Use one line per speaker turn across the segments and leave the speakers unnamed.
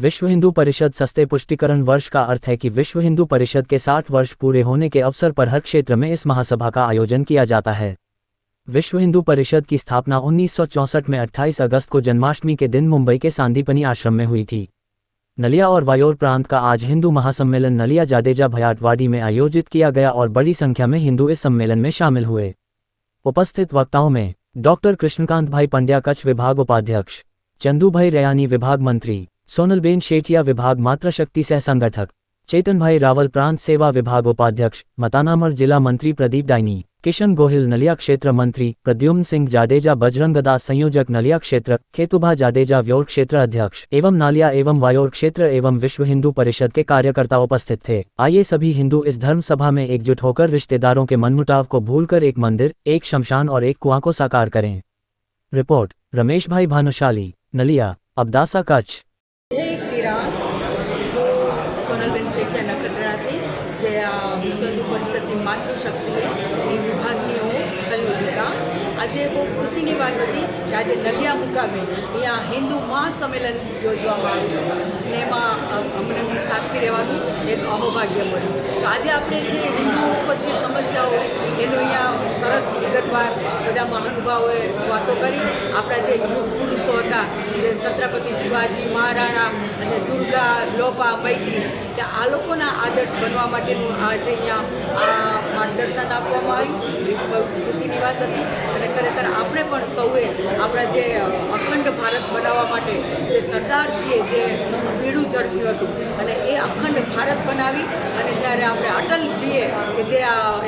विश्व हिंदू परिषद सस्ते पुष्टिकरण वर्ष का अर्थ है कि विश्व हिंदू परिषद के 60 वर्ष पूरे होने के अवसर पर हर क्षेत्र में इस महासभा का आयोजन किया जाता है। विश्व हिंदू परिषद की स्थापना 1964 में 28 अगस्त को जन्माष्टमी के दिन मुंबई के सांदीपनि आश्रम में हुई थी। नलिया और वायोर प्रांत का आज हिंदू महासम्मेलन नलिया जाडेजा भयाटवाड़ी में आयोजित किया गया और बड़ी संख्या में हिंदू इस सम्मेलन में शामिल हुए। उपस्थित वक्ताओं में डॉक्टर कृष्णकांत भाई पंड्या कच्छ विभाग उपाध्यक्ष, चंदू भाई रयानी विभाग मंत्री, सोनलबेन शेटिया विभाग मातृशक्ति सह संगठक, चेतन भाई रावल प्रांत सेवा विभाग उपाध्यक्ष, मतानामर जिला मंत्री प्रदीप डाइनी, किशन गोहिल नलिया क्षेत्र मंत्री, प्रद्युम्न सिंह जाडेजा बजरंगदास संयोजक नलिया क्षेत्र, खेतुभा जाडेजा व्योर क्षेत्र अध्यक्ष एवं नालिया एवं वायोर क्षेत्र एवं विश्व हिंदू परिषद के कार्यकर्ता उपस्थित थे। आइए सभी हिंदू इस धर्म सभा में एकजुट होकर रिश्तेदारों के मनमुटाव को भूलकर एक मंदिर, एक शमशान और एक कुआं को साकार करें। रिपोर्ट रमेश भाई भानुशाली, नलिया, अबडासा, कच्छ।
जय श्री राम। तो सोनलबेन सेठिया नखत्राथी जे विश्व हिंदू परिषद की मातृशक्ति है ये विभाग की हूँ संयोजिका। आज बहुत खुशी की बात थी कि आज नलिया मुकामे अँ हिंदू महासम्मेलन योजવામાં अमने साक्षी રહેવાનું एक अहोभाग्य મળ્યું। तो आज આપણે જે हिंदू पर જે समस्या હોય એનો અહીંયા સરસ વિગતવાર બધા મહાનુભાવોએ વાતો કરી। આપણા જે યુગ પુરુષો હતા જે છત્રપતિ શિવાજી મહારાણા અને દુર્ગા લોપા મૈત્રી કે આ લોકોના આદર્શ બનવા માટેનું આજે અહીંયા માર્ગદર્શન આપવામાં આવ્યું। એ બહુ ખુશીની વાત હતી અને ખરેખર આપણે પણ સૌએ આપણા જે અખંડ ભારત બનાવવા માટે જે સરદારજીએ જે બીડું ઝડપ્યું હતું અને એ અખંડ ભારત બનાવી અને જ્યારે આપણે અટલજીએ કે જે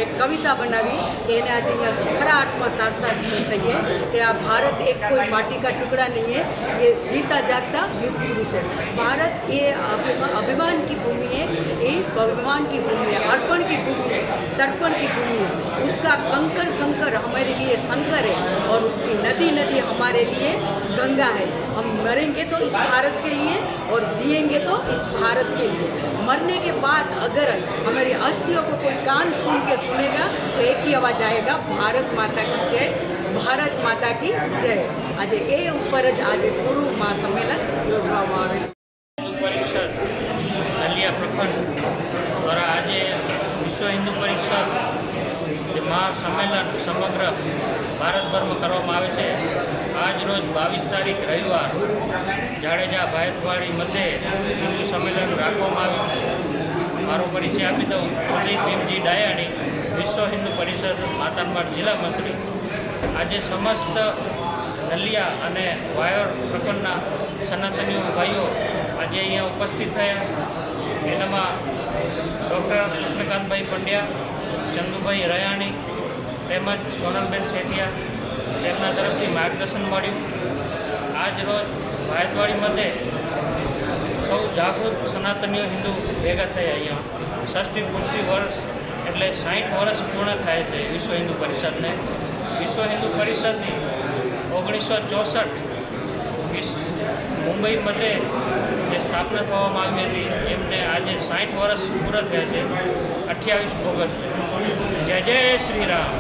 એક કવિતા બનાવી એને આજે અહીંયા ખરા અર્થમાં સાર્થક થઈએ કે આ ભારત એક કોઈ माटी का टुकड़ा नहीं है, ये जीता जागता युग पुरुष है। भारत ये अभिमान की भूमि है, ये स्वाभिमान की भूमि है, अर्पण की भूमि है, तर्पण की भूमि है। उसका कंकर कंकर हमारे लिए शंकर है और उसकी नदी नदी हमारे लिए गंगा है। हम मरेंगे तो इस भारत के लिए और जिएंगे तो इस भारत के लिए। मरने के बाद अगर हमारी अस्थियों को कोई कान सुन के सुनेगा तो एक ही आवाज़ आएगा, भारत माता की जय, भारत माता की जय। आज ए ऊपर ज आज पूरु महासम्मेलन योजવામાં આવેલું।
परिषद नलिया प्रखंड द्वारा आज विश्व हिंदू परिषद महासम्मेलन समग्र भारतभर में करवामां आवे छे। आज रोज 22 तारीख रविवार जाडेजा भायतवाड़ी मध्य हिंदू सम्मेलन राखवामां आव्युं। मारो परिचय आपी दऊं। प्रदीप भीमजी डायाणी, विश्व हिंदू परिषद मातानामठ जिला मंत्री। आज समस्त नलिया અને વાયોર પ્રકરણના સનાતનીઓ ભાઈઓ આજે અહીંયા ઉપસ્થિત થયા। એનામાં ડૉક્ટર કૃષ્ણકાંતભાઈ પંડ્યા, ચંદુભાઈ રયાણી તેમજ સોનલબેન શેઠિયા તેમના તરફથી માર્ગદર્શન મળ્યું। આજ રોજ ભાયતવાડી મધ્યે સૌ જાગૃત સનાતનીઓ હિન્દુ ભેગા થયા। અહીંયા ષષ્ઠી પુષ્ટિ વર્ષ એટલે 60 વર્ષ પૂર્ણ થાય છે વિશ્વ હિન્દુ પરિષદને। વિશ્વ હિન્દુ પરિષદની 1964 મુંબઈ મધ્યે જે સ્થાપના થવામાં આવી હતી એમને આજે 60 વર્ષ પૂરા થયા છે 28 ઓગસ્ટ। જય જય શ્રી રામ।